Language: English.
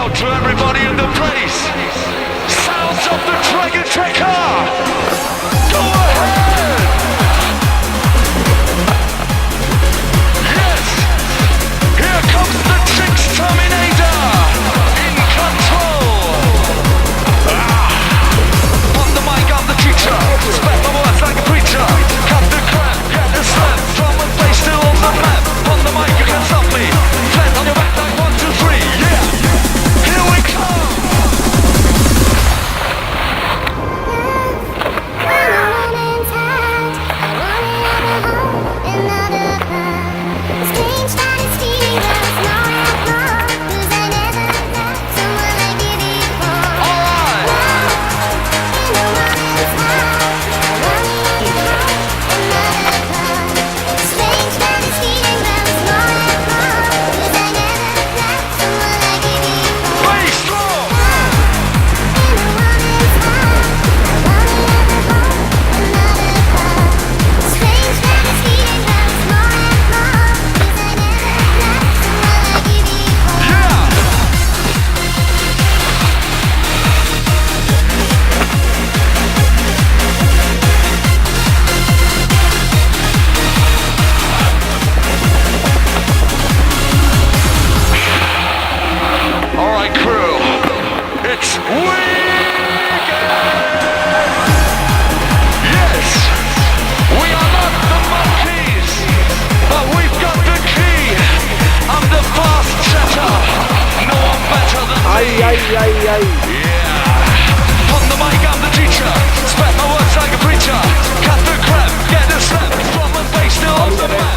out to everybody in the place. Sounds of the Dragon Tracker. Go ahead. Yes. Here comes the Tricks Terminator. In control. On the mic, I'm the teacher. Spit my words like a preacher. Cut the crap, get the slap. Drum and bass still on the map. On the mic, you can't stop me. Flat on your back like 1, 2, 3. Yeah. Here we come. Yeah. On the mic, I'm the teacher. Spread my words like a preacher. Cut the crap, get the slap. Drum and bass still on the map.